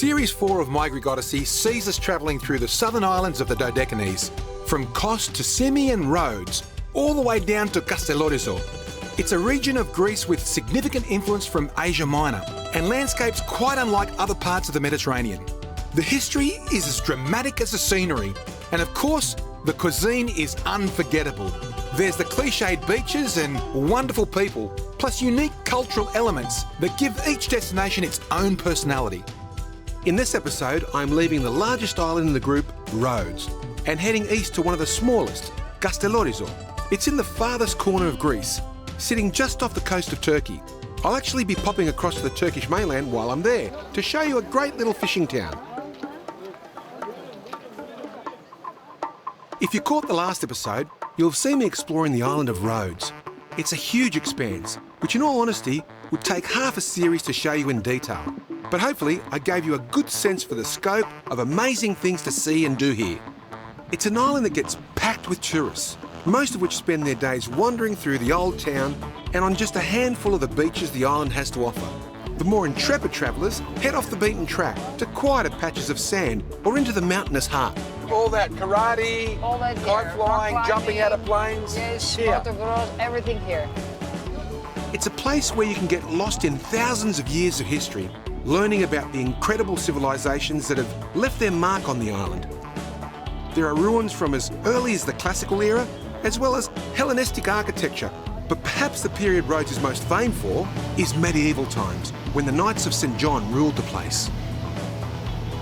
Series 4 of My Greek Odyssey sees us travelling through the southern islands of the Dodecanies, from Kos to Simi and Rhodes, all the way down to Kastελόριζο. It's a region of Greece with significant influence from Asia Minor and landscapes quite unlike other parts of the Mediterranean. The history is as dramatic as the scenery, and of course, the cuisine is unforgettable. There's the cliched beaches and wonderful people, plus unique cultural elements that give each destination its own personality. In this episode, I'm leaving the largest island in the group, Rhodes, and heading east to one of the smallest, Καστελόριζο. It's in the farthest corner of Greece, sitting just off the coast of Turkey. I'll actually be popping across to the Turkish mainland while I'm there to show you a great little fishing town. If you caught the last episode, you'll have seen me exploring the island of Rhodes. It's a huge expanse, which in all honesty would take half a series to show you in detail. But hopefully I gave you a good sense for the scope of amazing things to see and do here. It's an island that gets packed with tourists, most of which spend their days wandering through the old town and on just a handful of the beaches the island has to offer. The more intrepid travellers head off the beaten track to quieter patches of sand or into the mountainous heart. All that karate, kite flying, jumping out of planes. Yes, motocross, everything here. It's a place where you can get lost in thousands of years of history, learning about the incredible civilizations that have left their mark on the island. There are ruins from as early as the classical era, as well as Hellenistic architecture. But perhaps the period Rhodes is most famed for is medieval times, when the Knights of St. John ruled the place.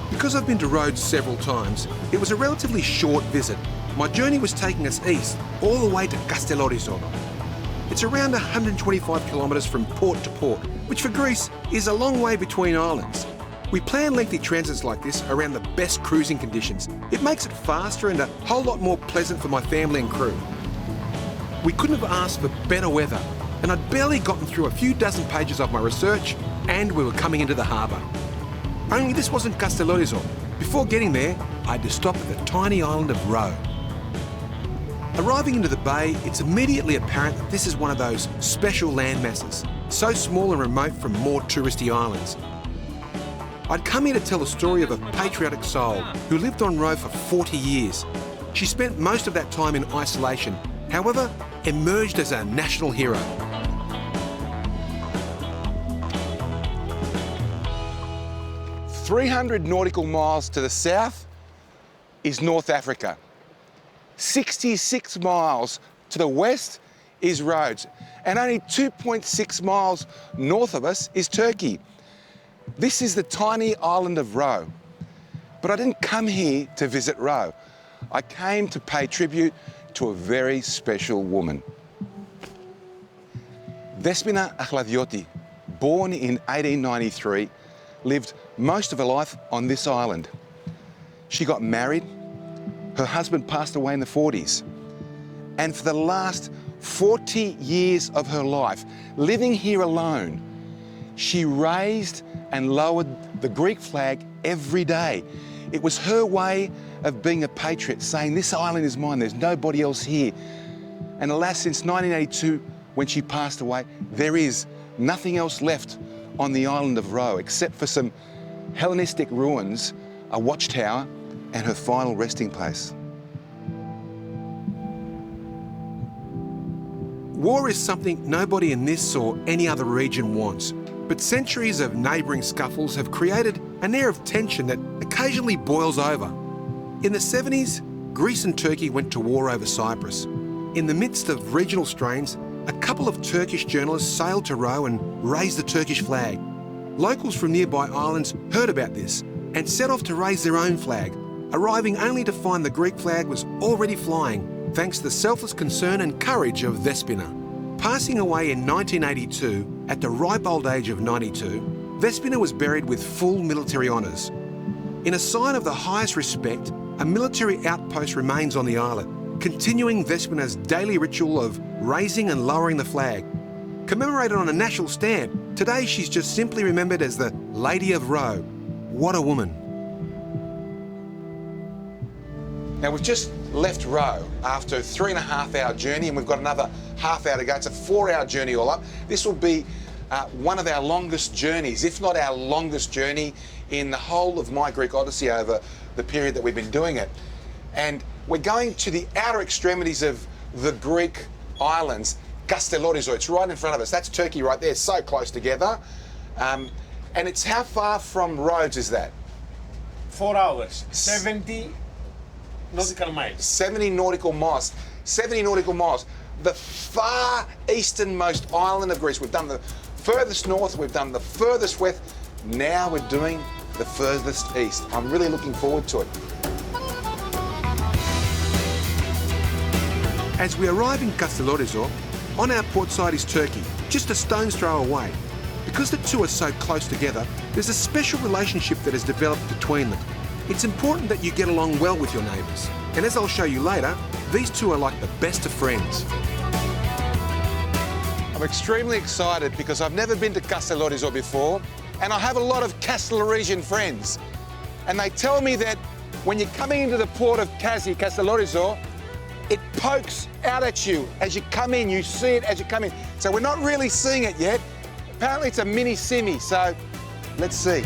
Because I've been to Rhodes several times, it was a relatively short visit. My journey was taking us east, all the way to Καστελόριζο. It's around 125 kilometres from port to port, which for Greece is a long way between islands. We plan lengthy transits like this around the best cruising conditions. It makes it faster and a whole lot more pleasant for my family and crew. We couldn't have asked for better weather, and I'd barely gotten through a few dozen pages of my research, and we were coming into the harbour. Only this wasn't Καστελόριζο. Before getting there, I had to stop at the tiny island of Rho. Arriving into the bay, it's immediately apparent that this is one of those special landmasses, so small and remote from more touristy islands. I'd come here to tell the story of a patriotic soul who lived on Rho for 40 years. She spent most of that time in isolation, however, emerged as a national hero. "300 nautical miles to the south is North Africa. 66 miles to the west is Rhodes, and only 2.6 miles north of us is Turkey. This is the tiny island of Rho. But I didn't come here to visit Rho. I came to pay tribute to a very special woman. Δέσποινα Αχλαδιώτη, born in 1893, lived most of her life on this island. She got married. Her husband passed away in the 40s. And for the last 40 years of her life, living here alone, she raised and lowered the Greek flag every day. It was her way of being a patriot, saying, this island is mine, there's nobody else here. And alas, since 1982, when she passed away, there is nothing else left on the island of Rho, except for some Hellenistic ruins, a watchtower, and her final resting place. War is something nobody in this or any other region wants, but centuries of neighbouring scuffles have created an air of tension that occasionally boils over. In the 70s, Greece and Turkey went to war over Cyprus. In the midst of regional strains, a couple of Turkish journalists sailed to Rho and raised the Turkish flag. Locals from nearby islands heard about this and set off to raise their own flag, arriving only to find the Greek flag was already flying, thanks to the selfless concern and courage of Δέσποινα. Passing away in 1982, at the ripe old age of 92, Δέσποινα was buried with full military honours. In a sign of the highest respect, a military outpost remains on the island, continuing Δέσποινα's daily ritual of raising and lowering the flag. Commemorated on a national stamp, today she's just simply remembered as the Lady of Rho. What a woman. Now we've just left Rho after a 3.5-hour journey, and we've got another half hour to go. It's a 4-hour journey all up. This will be one of our longest journeys, if not our longest journey in the whole of my Greek Odyssey over the period that we've been doing it. And we're going to the outer extremities of the Greek islands, Kastελόριζο. It's right in front of us. That's Turkey right there, so close together. And it's how far from Rhodes is that? 4 hours, 70 nautical miles. 70 nautical miles. 70 nautical miles. The far easternmost island of Greece. We've done the furthest north, we've done the furthest west. Now we're doing the furthest east. I'm really looking forward to it. As we arrive in Kastελόριζο, on our port side is Turkey, just a stone's throw away. Because the two are so close together, there's a special relationship that has developed between them. It's important that you get along well with your neighbours. And as I'll show you later, these two are like the best of friends. I'm extremely excited because I've never been to Kastελόριζο before, and I have a lot of Kastelorisian friends. And they tell me that when you're coming into the port of Kastελόριζο, it pokes out at you as you come in. You see it as you come in. So we're not really seeing it yet. Apparently it's a mini simi, so let's see.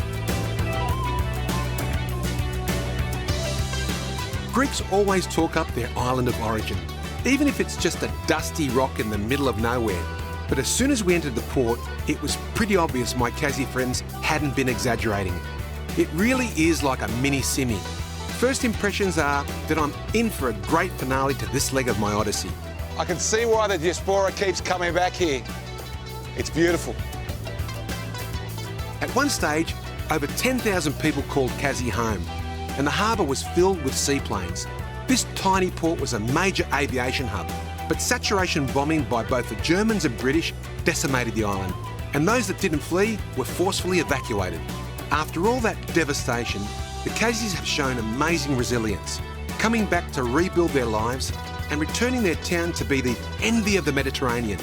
Greeks always talk up their island of origin, even if it's just a dusty rock in the middle of nowhere. But as soon as we entered the port, it was pretty obvious my Kazi friends hadn't been exaggerating. It really is like a mini simi. First impressions are that I'm in for a great finale to this leg of my odyssey. I can see why the diaspora keeps coming back here. It's beautiful. At one stage, over 10,000 people called Kazi home, and the harbour was filled with seaplanes. This tiny port was a major aviation hub, but saturation bombing by both the Germans and British decimated the island, and those that didn't flee were forcefully evacuated. After all that devastation, the Kazis have shown amazing resilience, coming back to rebuild their lives and returning their town to be the envy of the Mediterranean.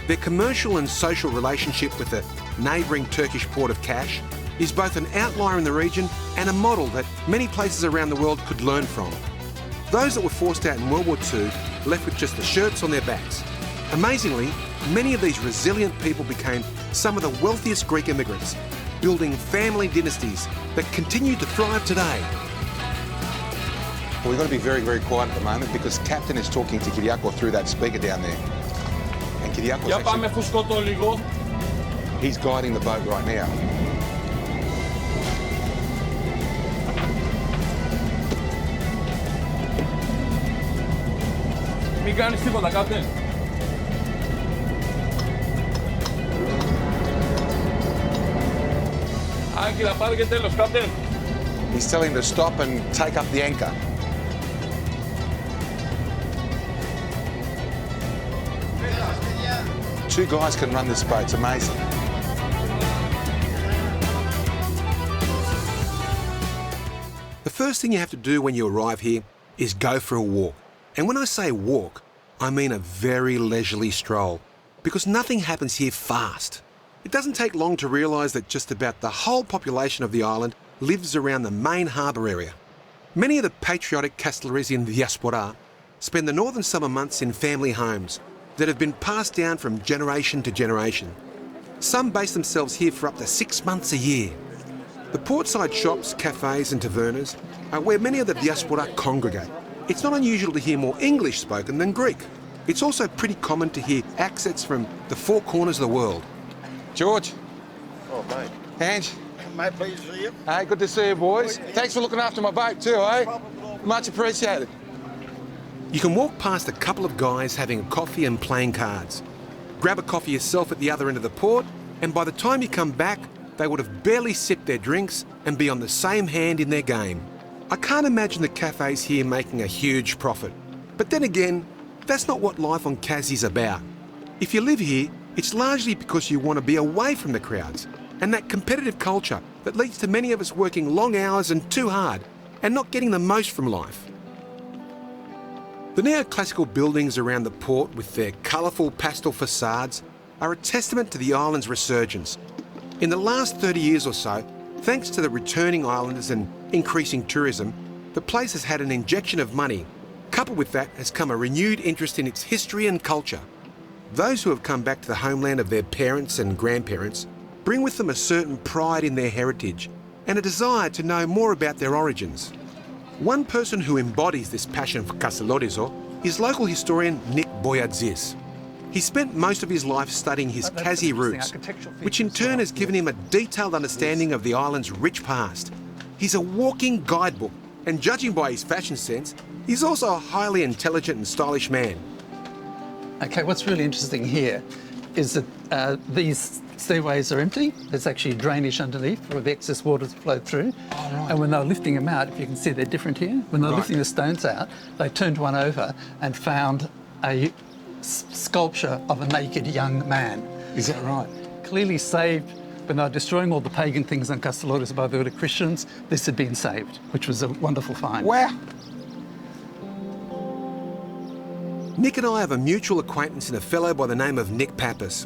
Their commercial and social relationship with the neighbouring Turkish port of Kaş is both an outlier in the region and a model that many places around the world could learn from. Those that were forced out in World War II left with just the shirts on their backs. Amazingly, many of these resilient people became some of the wealthiest Greek immigrants, building family dynasties that continue to thrive today. Well, we've got to be very, very quiet at the moment because Captain is talking to Kyriakos through that speaker down there. And Kyriakos actually, he's guiding the boat right now. Μην κάνεις τίποτα, Captain. Άγγελα, πάρε και τέλος, Captain. He's telling them to stop and take up the anchor. Two guys can run this boat, it's amazing. The first thing you have to do when you arrive here is go for a walk. And when I say walk, I mean a very leisurely stroll, because nothing happens here fast. It doesn't take long to realise that just about the whole population of the island lives around the main harbour area. Many of the patriotic Kastελorisian diaspora spend the northern summer months in family homes that have been passed down from generation to generation. Some base themselves here for up to 6 months a year. The portside shops, cafes and tavernas are where many of the diaspora congregate. It's not unusual to hear more English spoken than Greek. It's also pretty common to hear accents from the four corners of the world. George. Oh, mate. Ange. Mate, pleased to see you. Hey, good to see you, boys. Thanks for looking after my boat too, eh? Much appreciated. You can walk past a couple of guys having a coffee and playing cards. Grab a coffee yourself at the other end of the port, and by the time you come back, they would have barely sipped their drinks and be on the same hand in their game. I can't imagine the cafes here making a huge profit. But then again, that's not what life on Kazi's about. If you live here, it's largely because you want to be away from the crowds and that competitive culture that leads to many of us working long hours and too hard and not getting the most from life. The neoclassical buildings around the port with their colourful pastel facades are a testament to the island's resurgence. In the last 30 years or so, thanks to the returning islanders and increasing tourism, the place has had an injection of money. Coupled with that has come a renewed interest in its history and culture. Those who have come back to the homeland of their parents and grandparents bring with them a certain pride in their heritage and a desire to know more about their origins. One person who embodies this passion for Kastελόριζο is local historian Nick Boyadzis. He spent most of his life studying his Kazi roots, which in turn has given him a detailed understanding of the island's rich past. He's a walking guidebook, and judging by his fashion sense, he's also a highly intelligent and stylish man. Okay, what's really interesting here is that these stairways are empty. There's actually drainage underneath where the excess waters flow through. Oh, right. And when they were lifting them out, if you can see, they're different here. When they were lifting the stones out, they turned one over and found a sculpture of a naked young man. Is that right? Clearly saved. When they were destroying all the pagan things on Kastελόριζο by the early Christians, this had been saved, which was a wonderful find. Wow. Nick and I have a mutual acquaintance in a fellow by the name of Nick Pappas.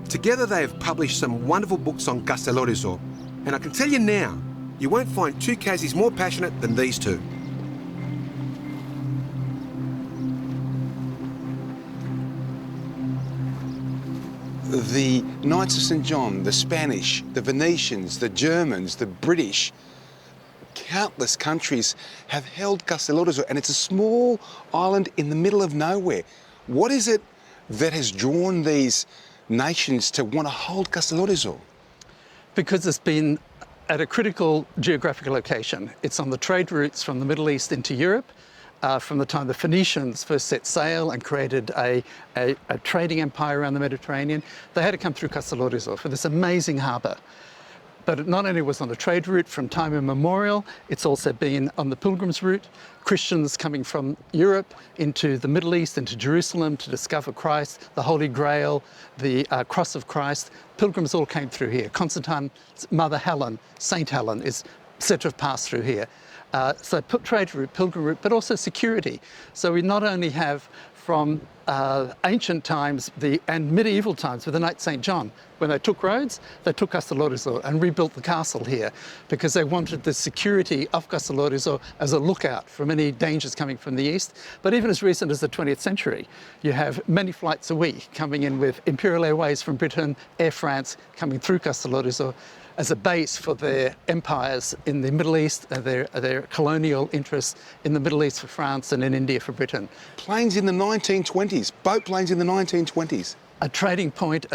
Together they have published some wonderful books on Kastελόριζο, and I can tell you now, you won't find two Kazis more passionate than these two. The Knights of St. John, the Spanish, the Venetians, the Germans, the British, countless countries have held Kastελόριζο, and it's a small island in the middle of nowhere. What is it that has drawn these nations to want to hold Kastελόριζο? Because it's been at a critical geographical location. It's on the trade routes from the Middle East into Europe. From the time the Phoenicians first set sail and created a trading empire around the Mediterranean, they had to come through Kastελόριζο for this amazing harbour. But it not only was on a trade route from time immemorial, it's also been on the pilgrims route. Christians coming from Europe into the Middle East, into Jerusalem to discover Christ, the Holy Grail, the cross of Christ. Pilgrims all came through here. Constantine's mother Helen, Saint Helen, is said to have passed through here. So trade route, pilgrim route, but also security. So we not only have from ancient times and medieval times with the Knights St. John, when they took Rhodes, they took Kastελόριζο and rebuilt the castle here because they wanted the security of Kastελόριζo as a lookout from any dangers coming from the east. But even as recent as the 20th century, you have many flights a week coming in with Imperial Airways from Britain, Air France coming through Kastελόριζo as a base for their empires in the Middle East, their colonial interests in the Middle East for France and in India for Britain. Planes in the 1920s, boat planes in the 1920s. A trading point,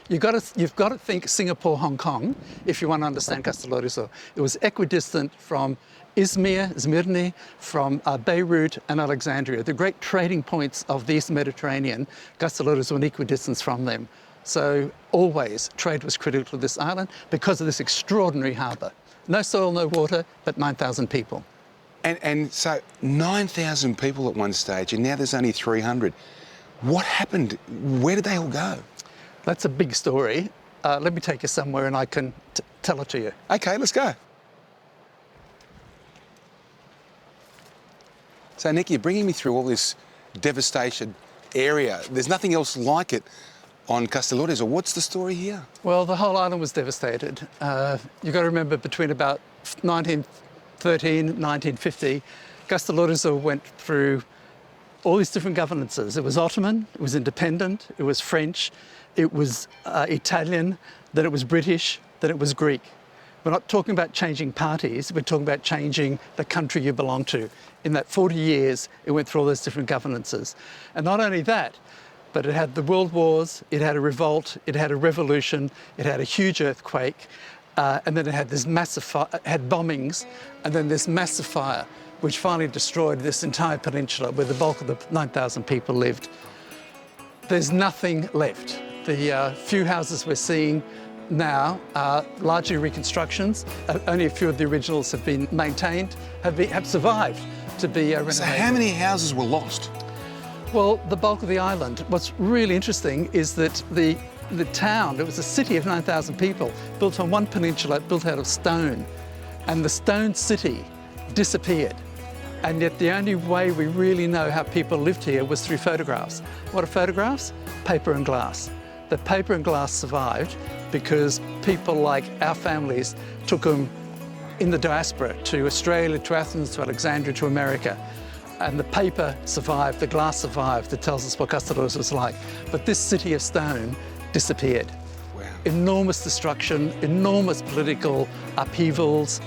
you've got to think Singapore, Hong Kong, if you want to understand Kastελόριζο. It was equidistant from Smyrna, from Beirut and Alexandria, the great trading points of the East Mediterranean. Kastελόριζo an equidistance from them. So always trade was critical to this island because of this extraordinary harbour. No soil, no water, but 9,000 people. And so 9,000 people at one stage, and now there's only 300. What happened? Where did they all go? That's a big story. Let me take you somewhere and I can tell it to you. Okay, let's go. So, Nick, you're bringing me through all this devastation area. There's nothing else like it on Kastελόριζο. What's the story here? Well, the whole island was devastated. You've got to remember between about 1913 and 1950, Kastελόριζo went through all these different governances. It was Ottoman, it was independent, it was French, it was Italian, then it was British, then it was Greek. We're not talking about changing parties, we're talking about changing the country you belong to. In that 40 years, it went through all those different governances. And not only that, but it had the world wars, it had a revolt, it had a revolution, it had a huge earthquake, and then it had this massive had bombings, and then this massive fire, which finally destroyed this entire peninsula where the bulk of the 9,000 people lived. There's nothing left. The few houses we're seeing now are largely reconstructions. Only a few of the originals have been maintained, have survived to be renovated. So how many houses were lost? Well, the bulk of the island. What's really interesting is that the town, it was a city of 9,000 people, built on one peninsula, built out of stone. And the stone city disappeared. And yet the only way we really know how people lived here was through photographs. What are photographs? Paper and glass. The paper and glass survived because people like our families took them in the diaspora to Australia, to Athens, to Alexandria, to America. And the paper survived, the glass survived, that tells us what Kastελόριζo was like. But this city of stone disappeared. Wow. enormous destruction, enormous political upheavals,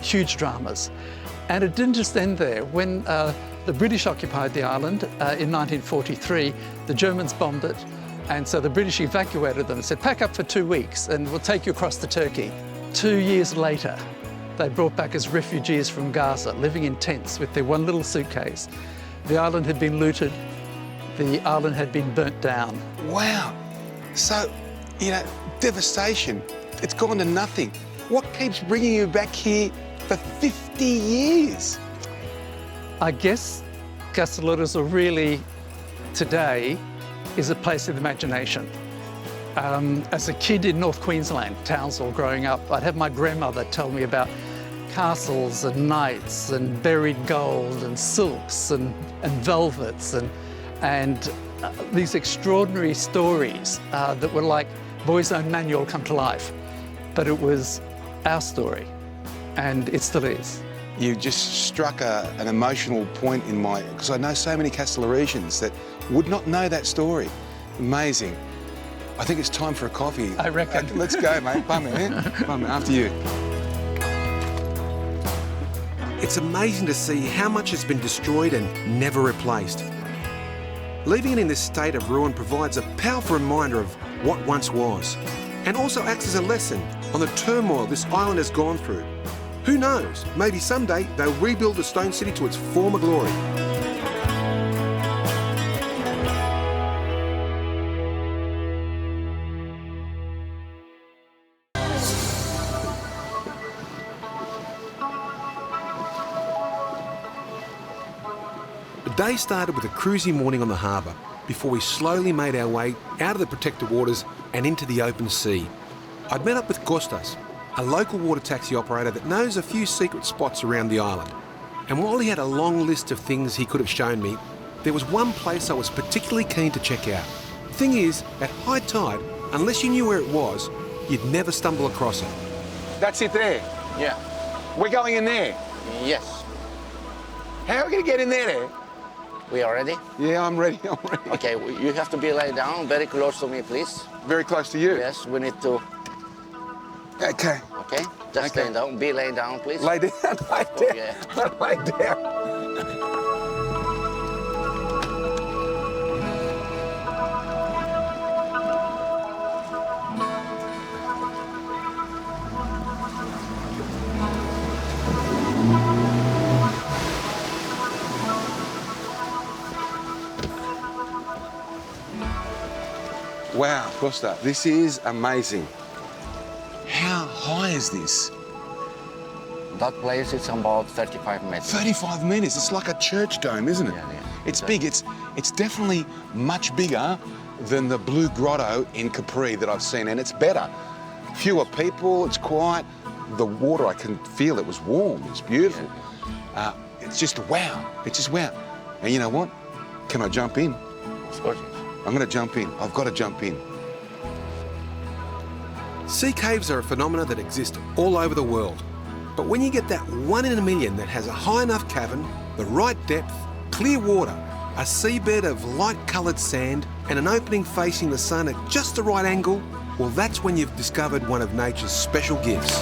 huge dramas. And it didn't just end there. When the British occupied the island in 1943, the Germans bombed it, and so the British evacuated them and said, pack up for 2 weeks and we'll take you across to Turkey. 2 years later, they brought back as refugees from Gaza, living in tents with their one little suitcase. The island had been looted, the island had been burnt down. Wow. So, you know, devastation. It's gone to nothing. What keeps bringing you back here for 50 years? I guess Kasteleorizo really, today, is a place of imagination. As a kid in North Queensland, Townsville, growing up, I'd have my grandmother tell me about castles and knights and buried gold and silks and velvets and these extraordinary stories that were like Boy's Own Manual come to life. But it was our story, and it still is. You just struck an emotional point in my... because I know so many Kastelorisians that would not know that story. Amazing. I think it's time for a coffee. I reckon. Let's go, mate. Πάμε, Πάμε, after you. It's amazing to see how much has been destroyed and never replaced. Leaving it in this state of ruin provides a powerful reminder of what once was, and also acts as a lesson on the turmoil this island has gone through. Who knows, maybe someday they'll rebuild the stone city to its former glory. The day started with a cruisy morning on the harbour before we slowly made our way out of the protected waters and into the open sea. I'd met up with Kostas, a local water taxi operator that knows a few secret spots around the island. And while he had a long list of things he could have shown me, there was one place I was particularly keen to check out. Thing is, at high tide, unless you knew where it was, you'd never stumble across it. That's it there. Yeah. We're going in there. Yes. How are we going to get in there? We are ready? Yeah, I'm ready. I'm ready. Okay, you have to be laid down very close to me, please. Very close to you. Yes, we need to... Okay. Okay? Just Okay. lay down. Be laid down, please. Lay down. Lay down. Yeah. Lay down. Wow, Costa, this is amazing. How high is this? That place is about 35 meters. 35 metres. It's like a church dome, isn't it? Yeah, yeah. It's big. It's definitely much bigger than the Blue Grotto in Capri that I've seen, and it's better. Fewer people, it's quiet. The water, I can feel it was warm. It's beautiful. It's just wow. It's just wow. And you know what? Can I jump in? Of course. I'm going to jump in. I've got to jump in. Sea caves are a phenomenon that exist all over the world. But when you get that 1 in a million that has a high enough cavern, the right depth, clear water, a seabed of light-coloured sand and an opening facing the sun at just the right angle, well, that's when you've discovered one of nature's special gifts.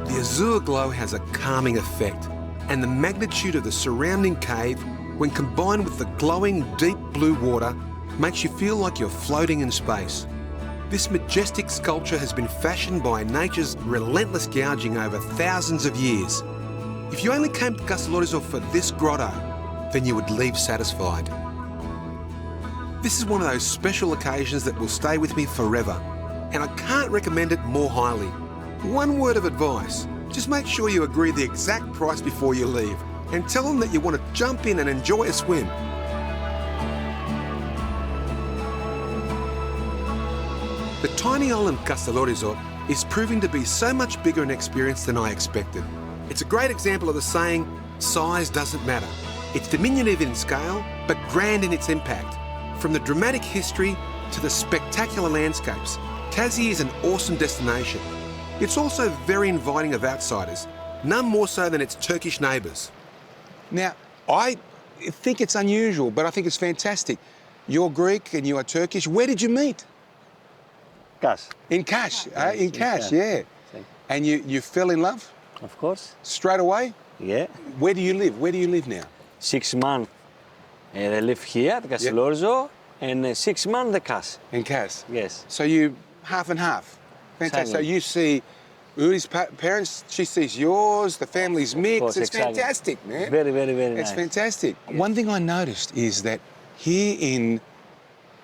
The azure glow has a calming effect, and the magnitude of the surrounding cave, when combined with the glowing deep blue water, makes you feel like you're floating in space. This majestic sculpture has been fashioned by nature's relentless gouging over thousands of years. If you only came to Kasteleorizo for this grotto, then you would leave satisfied. This is one of those special occasions that will stay with me forever, and I can't recommend it more highly. One word of advice, just make sure you agree the exact price before you leave, and tell them that you want to jump in and enjoy a swim. The tiny island Kasteleorizo is proving to be so much bigger in experience than I expected. It's a great example of the saying, size doesn't matter. It's diminutive in scale, but grand in its impact. From the dramatic history to the spectacular landscapes, Tassie is an awesome destination. It's also very inviting of outsiders, none more so than its Turkish neighbours. Now, I think it's unusual, but I think it's fantastic. You're Greek and you are Turkish. Where did you meet? Cash. In Kaş, in Kaş, Kaş. yeah. And you fell in love Of course. straight away? Yeah. Where do you live? Where do you live now? 6 months they live here at Kastελόριζο, and 6 months the Cash. In Kaş? Yes. So you half and half. Fantastic. So Exactly. you see Uri's parents, she sees yours, the family's mixed. course, It's exactly. fantastic, man. Very, very, very It's nice. fantastic. One thing I noticed is that here in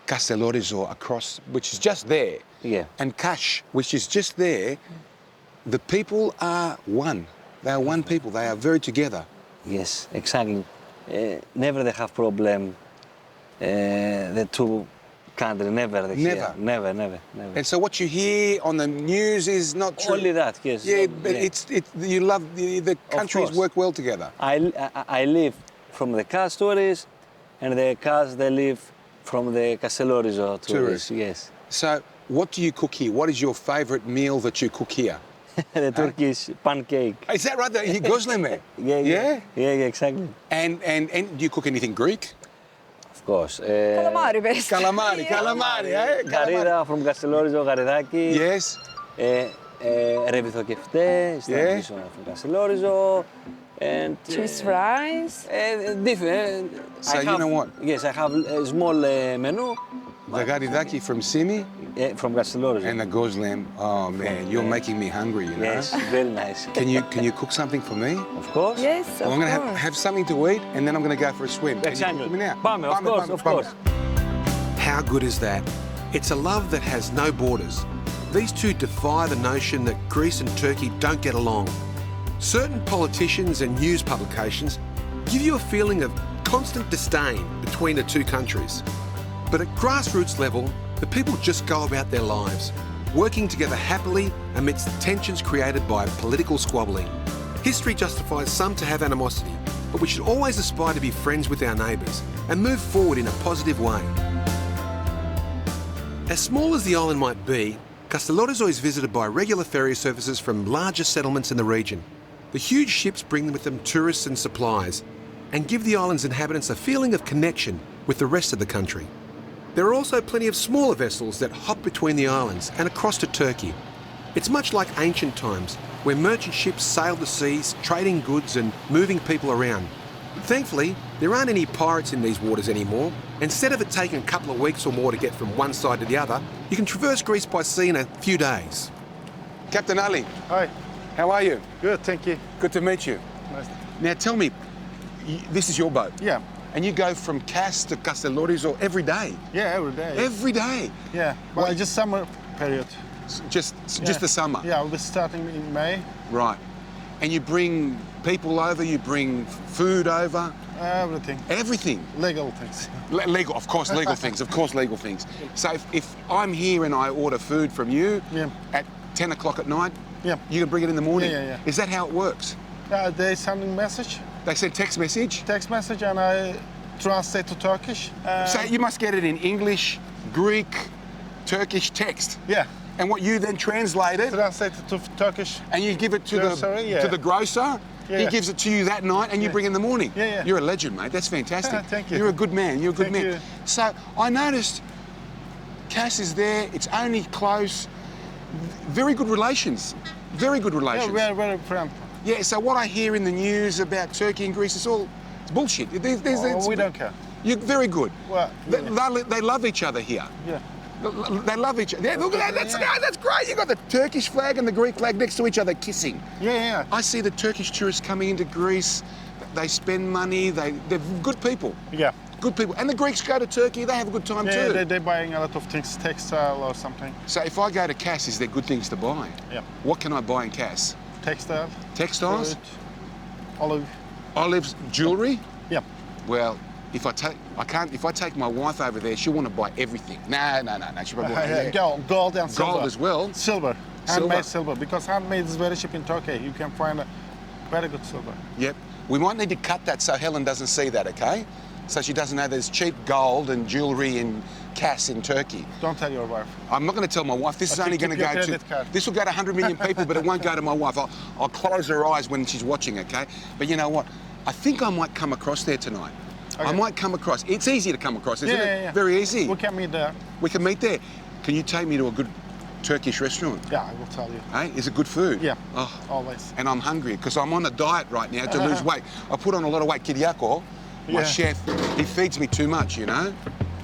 Καστελόριζο across, which is just there, Yeah. and Kaş, which is just there, the people are one. They are one people. They are very together. Yes, exactly. Never they have problem. The two countries never. They Never? Hear. Never, never, never. And so what you hear on the news is not true. Only that, yes. Yeah, but Yeah. you love the countries course. work well together. I live from the Cash tourists, and the Cash they live from the Kastελόριζο tourists. Tourists. Yes. So what do you cook here? What is your favourite meal that you cook here? The Turkish pancake. Is that right? The Gozleme? Yeah, exactly. And do you cook anything Greek? Of course. Calamari based. Calamari, eh? Garira from Kastελόριζο, γαριδάκι. Yes. Ρεβιθοκεφτέ, traditional from Kastελόριζο. And Cheese fries. different. So you know what? Yes, I have a small menu The garidaki from Simi from Kastελόριζο. and the gozlem. Oh man, you're making me hungry, you know? Yes, very nice. Can you cook something for me? Of course. Yes, Well, I'm of going to course. have something to eat and then I'm going to go for a swim. Can you Exactly. cook me now? Πάμε, of course. How good is that? It's a love that has no borders. These two defy the notion that Greece and Turkey don't get along. Certain politicians and news publications give you a feeling of constant disdain between the two countries. But at grassroots level, the people just go about their lives, working together happily amidst the tensions created by political squabbling. History justifies some to have animosity, but we should always aspire to be friends with our neighbours and move forward in a positive way. As small as the island might be, Kastελόριζο is visited by regular ferry services from larger settlements in the region. The huge ships bring with them tourists and supplies and give the island's inhabitants a feeling of connection with the rest of the country. There are also plenty of smaller vessels that hop between the islands and across to Turkey. It's much like ancient times, where merchant ships sailed the seas, trading goods and moving people around. Thankfully, there aren't any pirates in these waters anymore. Instead of it taking a couple of weeks or more to get from one side to the other, you can traverse Greece by sea in a few days. Captain Ali, Hi, how are you? good, thank you. Good to meet you. Nice. Now tell me, this is your boat? Yeah, And you go from Kaş to Kastελόριζο every day? yeah, every day. Every day? Yeah, well, just summer period. Just Yeah. the summer? Yeah, we'll be starting in May. Right. And you bring people over, you bring food over? Everything. Everything? Legal things. Legal, of course, legal things, of course, legal things. So if I'm here and I order food from you Yeah. at 10 o'clock at night, Yeah. you can bring it in the morning? Yeah. Is that how it works? They send a message, They send text message? text message, and I translate to Turkish. So you must get it in English, Greek, Turkish text. Yeah, And what you then translate it translate it to Turkish. and you give it to Grocery, yeah. to the grocer. He Yeah. gives it to you that night and you Yeah. bring it in the morning. Yeah, yeah. You're a legend, mate. That's fantastic. Thank you. You're a good man. You're a good Thank man. you. So I noticed Kaş is there. It's only close. Very good relations. Very good Yeah, relations. very, very friendly. Yeah, so what I hear in the news about Turkey and Greece is all it's bullshit. We don't care. You're very good. Well, They love each other here. Yeah. They love each other. Yeah, look at that. That's great. You got the Turkish flag and the Greek flag next to each other kissing. Yeah. I see the Turkish tourists coming into Greece. They spend money. They're good people. Yeah. Good people. And the Greeks go to Turkey. They have a good time Yeah, too. they're buying a lot of things, textile or something. So if I go to Kaş, is there good things to buy? Yeah. What can I buy in Kaş? Textile. Textiles, Fruit, olive. olives, jewellery. Yeah. Well, if I take my wife over there, she'll want to buy everything. No. She probably won't. Yeah. Gold and silver. Gold as well. Silver. Handmade Silver. silver. Because handmade is very cheap in Turkey. You can find a very good silver. Yep. We might need to cut that so Helen doesn't see that, okay? so she doesn't know there's cheap gold and jewellery and cash in Turkey. Don't tell your wife. I'm not going to tell my wife. This is Okay, only going to keep go your to... credit card. This will go to 100 million people, but it won't go to my wife. I'll close her eyes when she's watching, okay? But you know what? I think I might come across there tonight. I might come across. It's easy to come across, isn't it? Yeah. Very easy. We can meet there. We can meet there. Can you take me to a good Turkish restaurant? Yeah, I will tell you. Hey, is it good food? Yeah, Oh, always. and I'm hungry because I'm on a diet right now to lose weight. I put on a lot of weight. Kiriako, my Yeah. chef, he feeds me too much, you know?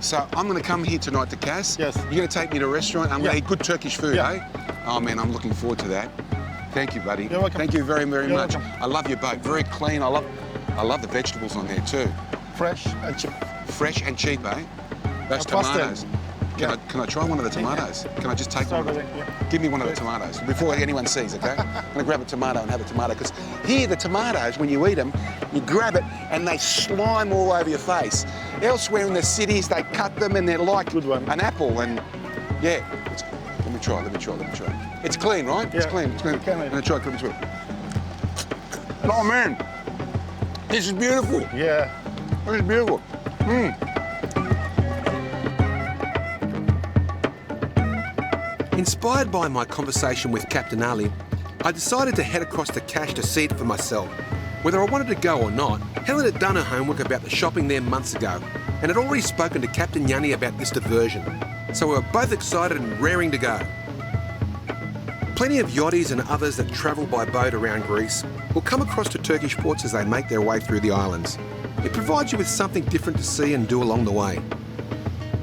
So I'm going to come here tonight to Cass. Yes. You're going to take me to a restaurant. I'm going to Yeah. eat good Turkish food, Yeah. eh? Oh, man, I'm looking forward to that. Thank you, buddy. You're welcome. Thank you very, very You're much. welcome. I love your boat. Very clean. I love the vegetables on there too. Fresh and cheap. Fresh and cheap, eh? Those And pasta. tomatoes. Can I try one of the tomatoes? Can I just take Start one? with it, yeah. Give me one of the tomatoes before anyone sees, okay? I'm gonna grab a tomato and have a tomato because here the tomatoes, when you eat them, you grab it and they slime all over your face. Elsewhere in the cities, they cut them and they're like Good one. an apple and yeah. Let me try. It's clean, right? It's Yeah. clean. It's clean. You can eat I'm gonna try it. Let me try it. Oh man, this is beautiful. Yeah. This is beautiful. Inspired by my conversation with Captain Ali, I decided to head across to Cash to see it for myself. Whether I wanted to go or not, Helen had done her homework about the shopping there months ago and had already spoken to Captain Yanni about this diversion. So we were both excited and raring to go. Plenty of yachties and others that travel by boat around Greece will come across to Turkish ports as they make their way through the islands. It provides you with something different to see and do along the way.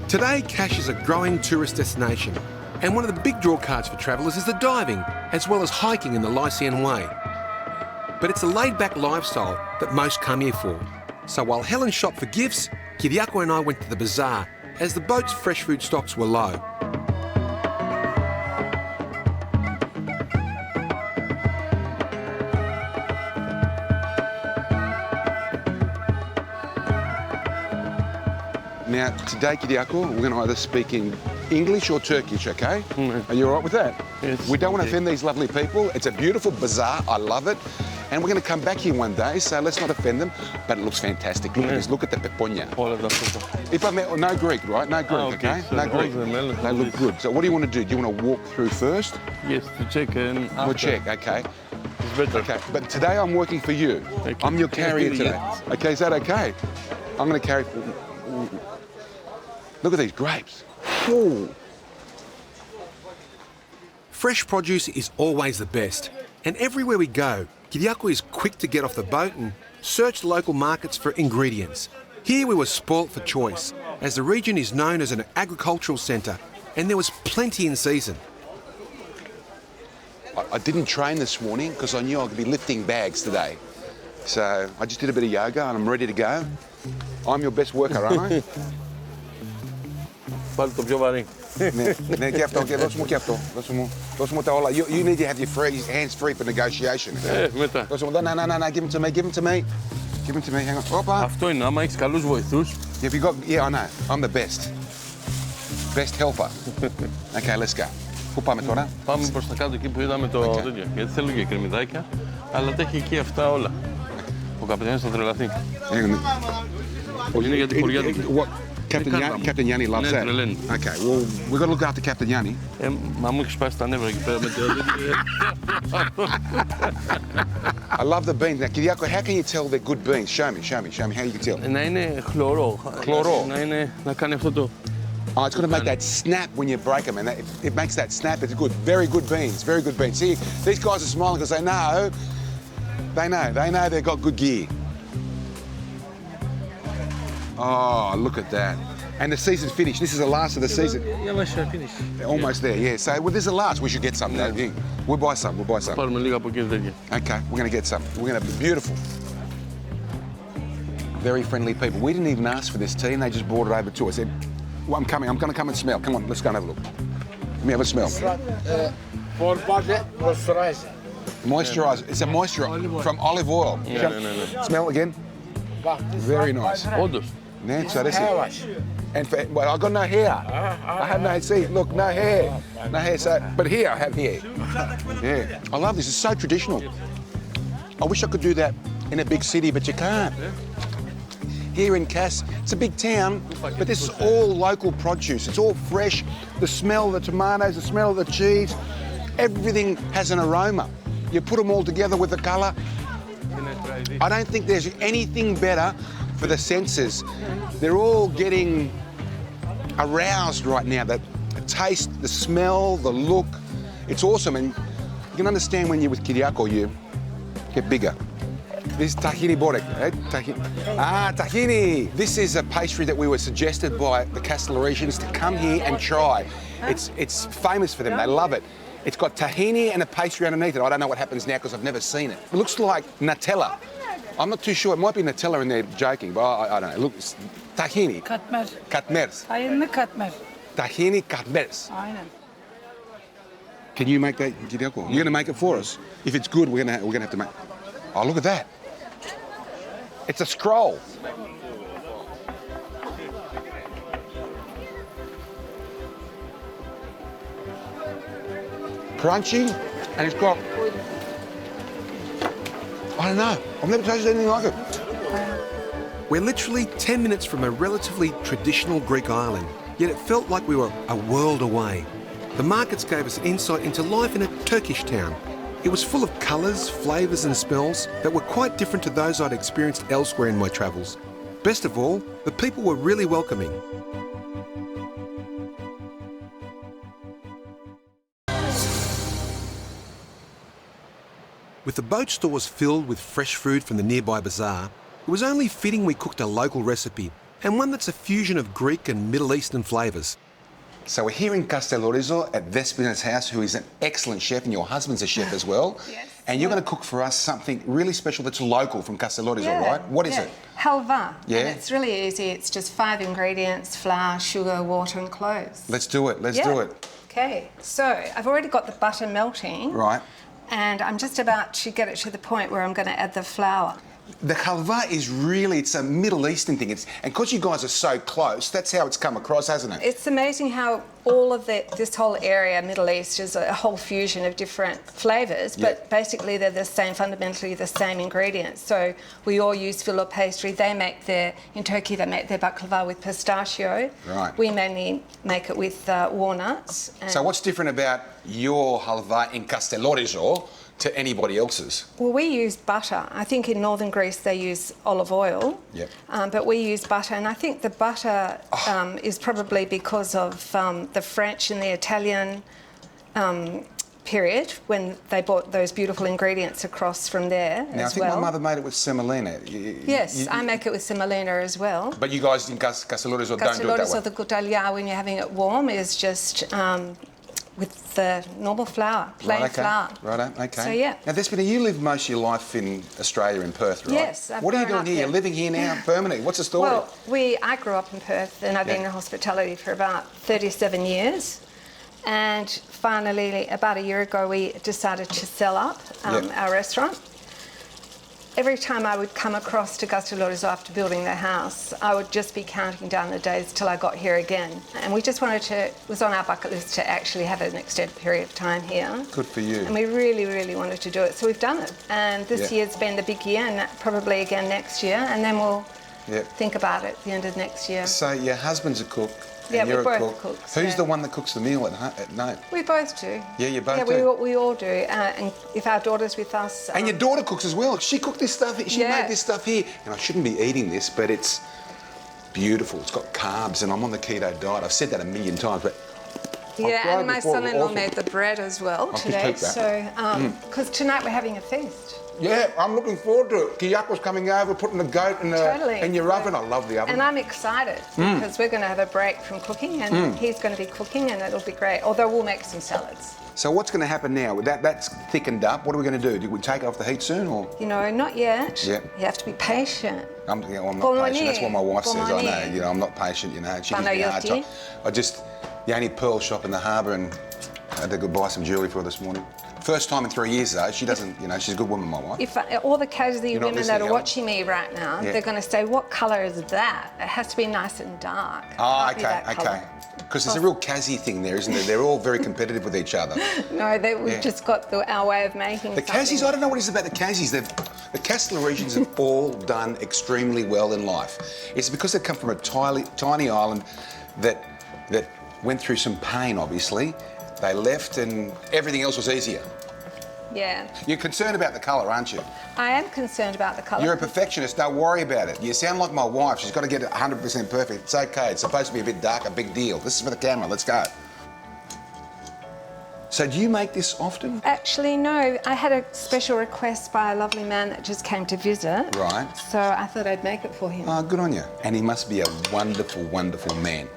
Today, Cash is a growing tourist destination, and one of the big draw cards for travellers is the diving, as well as hiking in the Lycian Way. But it's a laid-back lifestyle that most come here for. So while Helen shopped for gifts, Kiriako and I went to the bazaar, as the boat's fresh food stocks were low. Now, today, Kiriako, we're going to either speak in English or Turkish, okay? Are you all right with that? Yes, We don't want to okay. offend these lovely people. It's a beautiful bazaar. I love it. And we're going to come back here one day, so let's not offend them. But it looks fantastic. Look at this. Look at the peponia. Όλα τα φώτα. If I met, no Greek, right? No Greek, okay. okay? So No all Greek. the melon They look is- good. So what do you want to do? Do you want to walk through first? Yes, to check and We'll after. check, okay? It's better. Okay, but today I'm working for you. Okay. I'm your carrier today. Yes. Okay, is that okay? I'm going to carry... Look at these grapes. Ooh. Fresh produce is always the best, and everywhere we go, Kiriako is quick to get off the boat and search local markets for ingredients. Here we were spoilt for choice, as the region is known as an agricultural centre, and there was plenty in season. I didn't train this morning because I knew I could be lifting bags today. So I just did a bit of yoga and I'm ready to go. I'm your best worker, aren't I? Πάλι το πιο βαρύ. Ναι, και αυτό, και δώσ' μου και αυτό. Δώσ' μου τα όλα. You need to have your hands free for negotiation. Μετά. Δώσ' μου, no, give them to me, give them to me. Give them to me, hang on. Opa. Αυτό είναι, άμα έχεις καλούς βοηθούς. Have you got, yeah, I know, I'm the best. Best helper. Okay, let's go. Πού πάμε τώρα? Πάμε προς τα κάτω εκεί που είδαμε το τέτοιο. Γιατί θέλω και κρεμμυδάκια, αλλά τα έχει εκεί αυτά όλα. Ο καπετάνιος θα τρελαθεί. Είναι για τη χωριάτικη. What? Captain Yanni loves Ναι, that. τρελαίνει. Okay, well, we've got to look after Captain Yanni. Μα μου έχει σπάσει τα νεύρα εκεί πέρα με το... I love the beans. Now, Kiriako, how can you tell they're good beans? Show me how you can tell. Να είναι χλωρό. Χλωρό. Να κάνει αυτό το... Oh, it's got to make that snap when you break them, and it makes that snap. It's good. Very good beans. Very good beans. See, these guys are smiling because they know they've got good gear. Oh, look at that. And the season's finished. This is the last of the season. Almost there, yeah. So, well, this is the last. We should get some, though. Yeah. We'll buy some. Πάρουμε λίγα από εκεί τέτοια. Okay, we're going to get some. We're going to be beautiful. Very friendly people. We didn't even ask for this tea, and they just brought it over to us. They said, well, I'm coming. I'm going to come and smell. Come on, let's go and have a look. Let me have a smell. For body moisturizer. Moisturiser. It's a moisturiser from olive oil. Ναι. Smell again. Very nice. Όντως. Yeah, so that's Hair it. wash. And well, I got no hair. I have no, see, look, no hair. No hair, so, but here I have hair. Yeah. I love this. It's so traditional. I wish I could do that in a big city, but you can't. here in Kas. It's a big town, but this is all local produce. It's all fresh. The smell of the tomatoes, the smell of the cheese, everything has an aroma. You put them all together with the colour. I don't think there's anything better for the senses. They're all getting aroused right now. The taste, the smell, the look. It's awesome. And you can understand when you're with Kyriako, you get bigger. This is tahini borek, right? Tahini. This is a pastry that we were suggested by the Castelorigians to come here and try. It's famous for them. They love it. It's got tahini and a pastry underneath it. I don't know what happens now because I've never seen it. It looks like Nutella. I'm not too sure. It might be Nutella and they're joking, but I don't know. It looks tahini. Katmer. Katmers. Tahini katmer. Tahini katmers. Aynen. Can you make that, Kyriako? You're going to make it for us. If it's good, we're gonna have to make. Oh, look at that. It's a scroll. Crunchy, and it's got, I don't know, I've never tasted anything like it. We're literally 10 minutes from a relatively traditional Greek island, yet it felt like we were a world away. The markets gave us insight into life in a Turkish town. It was full of colours, flavours and smells that were quite different to those I'd experienced elsewhere in my travels. Best of all, the people were really welcoming. With the boat stores filled with fresh food from the nearby bazaar, it was only fitting we cooked a local recipe, and one that's a fusion of Greek and Middle Eastern flavours. So we're here in Kasteleorizo at Vespina's house, who is an excellent chef, and your husband's a chef as well. Yes. And you're going to cook for us something really special that's local from Kasteleorizo, right? What is it? Halva. Yeah. And it's really easy. It's just 5 ingredients: flour, sugar, water and cloves. Let's do it. Let's do it. Okay. So I've already got the butter melting. Right. And I'm just about to get it to the point where I'm going to add the flour. The halva is really, it's a Middle Eastern thing. And because you guys are so close, that's how it's come across, hasn't it? It's amazing how all of this whole area, Middle East, is a whole fusion of different flavours, but basically they're the same, fundamentally the same ingredients. So we all use filo pastry. They make in Turkey, they make their baklava with pistachio. Right. We mainly make it with walnuts. So what's different about your halva in Kasteleorizo to anybody else's? Well, we use butter. I think in northern Greece they use olive oil, but we use butter, and I think the butter is probably because of the French and the Italian period when they brought those beautiful ingredients across from there Now, I think my mother made it with semolina. Yes, I make it with semolina as well. But you guys in Kasteleorizo don't do it that way? Kasteleorizo, the gutaglia, when you're having it warm, is just with the normal flour, plain flour. Righto, okay. So, yeah. Now, Despina, you live most of your life in Australia, in Perth, right? Yes. What are you doing here? You're living here now permanently. What's the story? Well, I grew up in Perth and I've been in hospitality for about 37 years. And finally, about a year ago, we decided to sell up our restaurant. Every time I would come across to Kasteleorizo after building the house, I would just be counting down the days till I got here again. And we just wanted to, it was on our bucket list to actually have an extended period of time here. Good for you. And we really, really wanted to do it. So we've done it. And this year's been the big year, and probably again next year. And then we'll think about it at the end of next year. So your husband's a cook. Yeah, you're we're a both cook. cooks. Who's the one that cooks the meal at night? We both do. Yeah, you both do? Yeah, we all do. And if our daughter's with us... And your daughter cooks as well. She cooked this stuff. She made this stuff here. And I shouldn't be eating this, but it's beautiful. It's got carbs, and I'm on the keto diet. I've said that a million times, but... Yeah, and my son-in-law made the bread as well today. So, because tonight we're having a feast. Yeah, I'm looking forward to it. Kyriako's coming over, putting the goat in your oven. I love the oven. And I'm excited because we're going to have a break from cooking, and he's going to be cooking, and it'll be great. Although we'll make some salads. So what's going to happen now? That's thickened up. What are we going to do? Do we take it off the heat soon, or? You know, not yet. Yeah. You have to be patient. I'm not patient. That's what my wife says. I know. You know, I'm not patient. You know, she gives me a hard time. The only pearl shop in the harbour, and I had to go buy some jewellery for her this morning. First time in 3 years though. She doesn't, you know, she's a good woman, my wife. If all the Kazi women that are watching me right now, they're going to say, what colour is that? It has to be nice and dark. Oh, okay. Because there's a real Kazi thing there, isn't there? They're all very competitive with each other. No, we've just got our way of making The Kazis, I don't know what it is about the Kazis. The Castelorigians have all done extremely well in life. It's because they come from a tiny island that went through some pain, obviously. They left and everything else was easier. Yeah. You're concerned about the colour, aren't you? I am concerned about the colour. You're a perfectionist, don't worry about it. You sound like my wife, she's got to get it 100% perfect. It's okay, it's supposed to be a bit dark, a big deal. This is for the camera, let's go. So do you make this often? Actually, no. I had a special request by a lovely man that just came to visit. Right. So I thought I'd make it for him. Oh, good on you. And he must be a wonderful, wonderful man.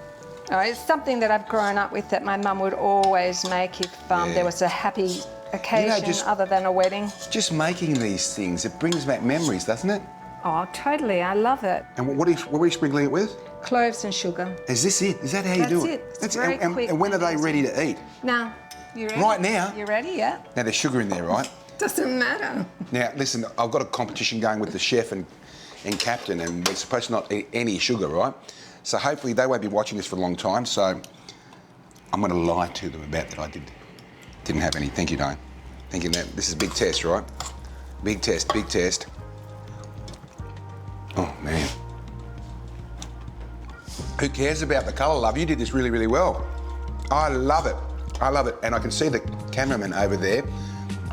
Oh, it's something that I've grown up with that my mum would always make if there was a happy occasion other than a wedding. Just making these things, it brings back memories, doesn't it? Oh, totally. I love it. And what are you sprinkling it with? Cloves and sugar. Is this it? Is that how you do it? That's it. It's very quick. And when are they ready to eat? Now, you ready? Right now? You ready? Yeah. Now, there's sugar in there, right? Doesn't matter. Now, listen, I've got a competition going with the chef and captain, and we're supposed to not eat any sugar, right? So hopefully they won't be watching this for a long time, so I'm going to lie to them about that I didn't have any. Thank you, Diane. Thinking that this is a big test, right? Big test, big test. Oh, man. Who cares about the colour, love? You did this really, really well. I love it. I love it. And I can see the cameraman over there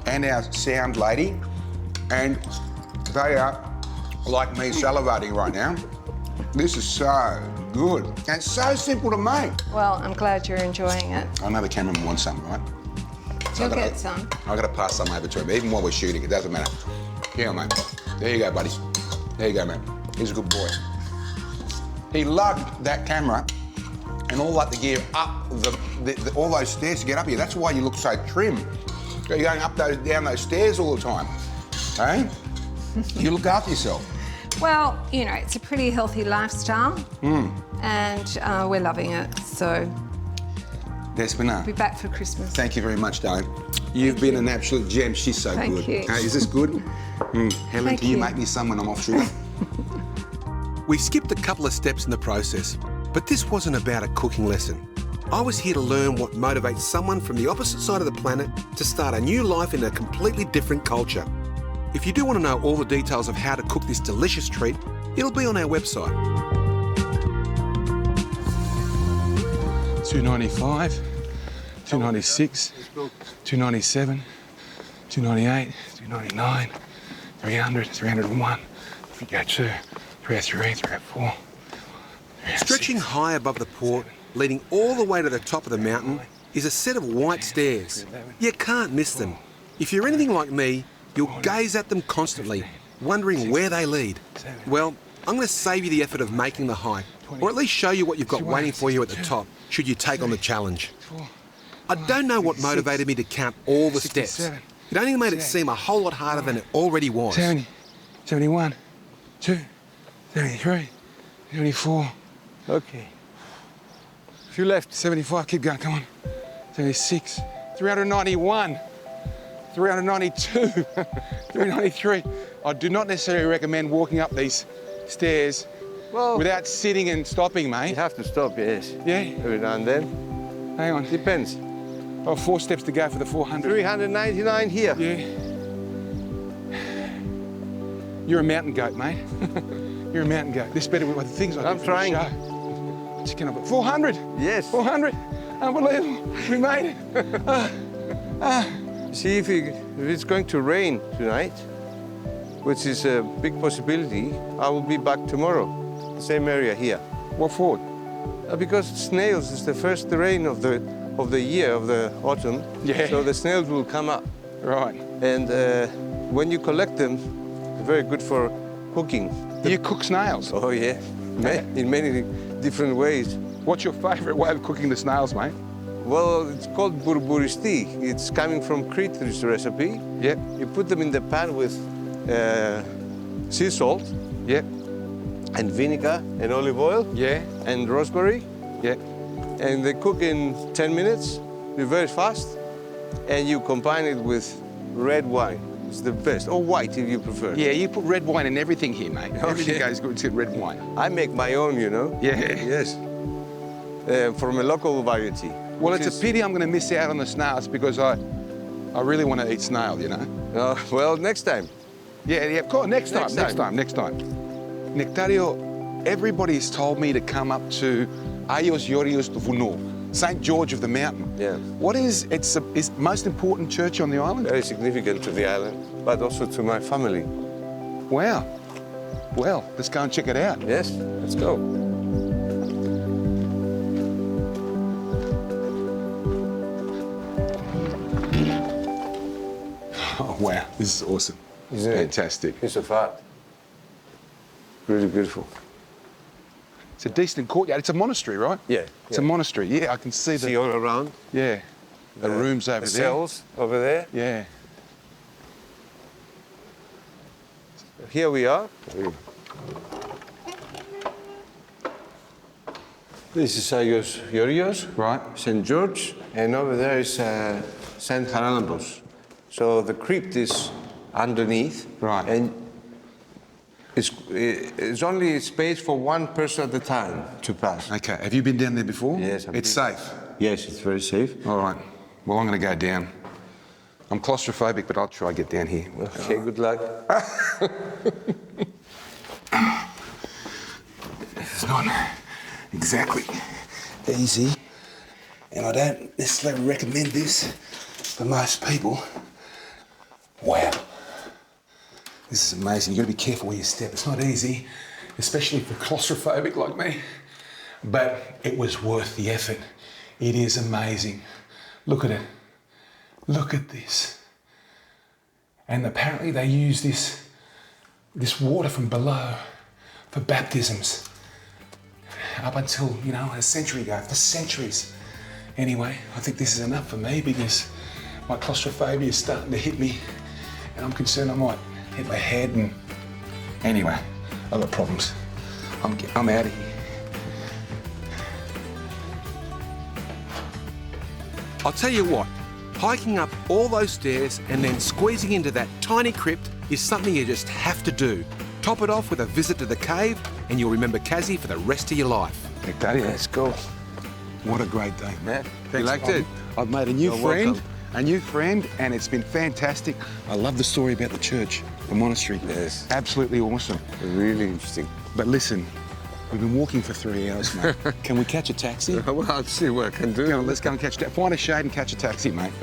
and our sound lady, and they are, like me, salivating right now. This is so good. And it's so simple to make. Well, I'm glad you're enjoying it. I know the cameraman wants some, right? So You'll get some. I've got to pass some over to him, even while we're shooting, it doesn't matter. Here, mate. There you go, buddy. There you go, mate. He's a good boy. He lugged that camera and all that the gear up all those stairs to get up here. That's why you look so trim. You're going up down those stairs all the time. Hey? You look after yourself. Well, you know, it's a pretty healthy lifestyle. And we're loving it, so Despina. I'll be back for Christmas. Thank you very much, darling. You've been an absolute gem. She's so Thank good. you. Is this good? Helen, can you make me some when I'm off sugar? We skipped a couple of steps in the process, but this wasn't about a cooking lesson. I was here to learn what motivates someone from the opposite side of the planet to start a new life in a completely different culture. If you do want to know all the details of how to cook this delicious treat, it'll be on our website. $2.95, $2.96, $2.97, $2.98, $2.99, $300, $301, $302, $303, $304. Stretching high above the port, leading all the way to the top of the mountain, is a set of white stairs. You can't miss them. If you're anything like me, you'll gaze at them constantly, wondering where they lead. Well, I'm going to save you the effort of making the hike, or at least show you what you've got waiting for you at the top, should you take on the challenge. I don't know what motivated me to count all the steps. It only made it seem a whole lot harder than it already was. 70, 71, 2, 73, 74. Okay. A few left. 75, keep going, come on. 76, 391, 392, 393. I do not necessarily recommend walking up these stairs without sitting and stopping, mate. You have to stop, yes. Yeah? Every now and then. Hang on. Depends. Oh, 4 steps to go for the 400. 399 here. Yeah. You're a mountain goat, mate. You're a mountain goat. This better with the things I do. I'm trying. 400. Yes. 400. Unbelievable. We made it. See if it's going to rain tonight, which is a big possibility. I will be back tomorrow, the same area here. What for? Because snails is the first rain of the year, of the autumn. Yeah. So the snails will come up. Right. And when you collect them, they're very good for cooking. You cook snails? Oh, yeah. In many different ways. What's your favourite way of cooking the snails, mate? Well, it's called burburisti. It's coming from Crete recipe. Yep. You put them in the pan with sea salt. Yep. And vinegar and olive oil. Yeah. And rosemary. Yep. And they cook in 10 minutes. They're very fast. And you combine it with red wine. It's the best. Or white, if you prefer. Yeah, you put red wine in everything here, mate. Oh, Everything yeah. goes good to red wine. I make my own, you know. Yeah. Yes. from a local variety. Well, it's a pity I'm going to miss out on the snails because I really want to eat snail, you know. Well, next time. Yeah, of course. Next time. Nectario, everybody's told me to come up to Aios Yorios do Vounor, St. George of the Mountain. Yeah. What is the most important church on the island? Very significant to the island, but also to my family. Wow. Well, let's go and check it out. Yes, let's go. Oh, wow. This is awesome. Isn't it? Fantastic. Piece of art. Really beautiful. It's a decent courtyard. It's a monastery, right? Yeah. It's a monastery. Yeah, I can see See all around? Yeah. The rooms over the there. cells over there. Yeah. Here we are. This is Aios Yorios, Right. St. George, and over there is St. Charalambos. So the crypt is underneath. Right. And it's only space for one person at a time to pass. Okay. Have you been down there before? Yes. It's safe? Yes, it's very safe. All right. Well, I'm going to go down. I'm claustrophobic, but I'll try to get down here. Okay, good luck. It's not exactly easy, and I don't necessarily recommend this for most people. Wow. This is amazing. You've got to be careful where you step. It's not easy, especially for claustrophobic like me. But it was worth the effort. It is amazing. Look at it. Look at this. And apparently they use this water from below for baptisms up until, you know, a century ago, for centuries. Anyway, I think this is enough for me because my claustrophobia is starting to hit me and I'm concerned I might hit my head and... Anyway, I've got problems. I'm out of here. I'll tell you what, hiking up all those stairs and then squeezing into that tiny crypt is something you just have to do. Top it off with a visit to the cave and you'll remember Kazi for the rest of your life. Nectario, let's go. What a great day, man. You liked it? I've made a new You're friend, and it's been fantastic. I love the story about the church, the monastery. Yes. Absolutely awesome. Really interesting. But listen, we've been walking for 3 hours, mate. Can we catch a taxi? Well, I'll see what I can do. Come on, let's go and find a shade and catch a taxi, mate.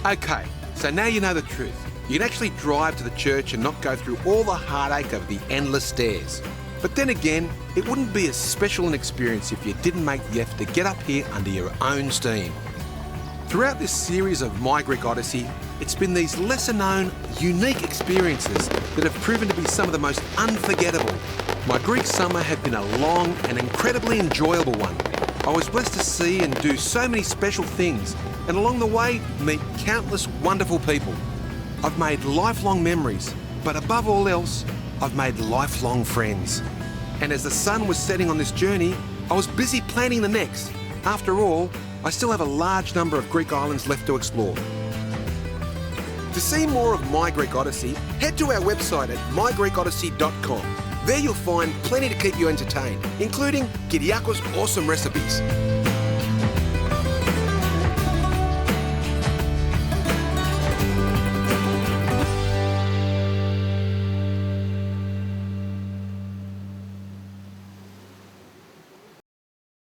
Okay, so now you know the truth. You can actually drive to the church and not go through all the heartache of the endless stairs. But then again, it wouldn't be as special an experience if you didn't make the effort to get up here under your own steam. Throughout this series of My Greek Odyssey, it's been these lesser-known, unique experiences that have proven to be some of the most unforgettable. My Greek summer had been a long and incredibly enjoyable one. I was blessed to see and do so many special things, and along the way, meet countless wonderful people. I've made lifelong memories, but above all else, I've made lifelong friends. And as the sun was setting on this journey, I was busy planning the next. After all, I still have a large number of Greek islands left to explore. To see more of My Greek Odyssey, head to our website at mygreekodyssey.com. There you'll find plenty to keep you entertained, including Kyriakos' awesome recipes.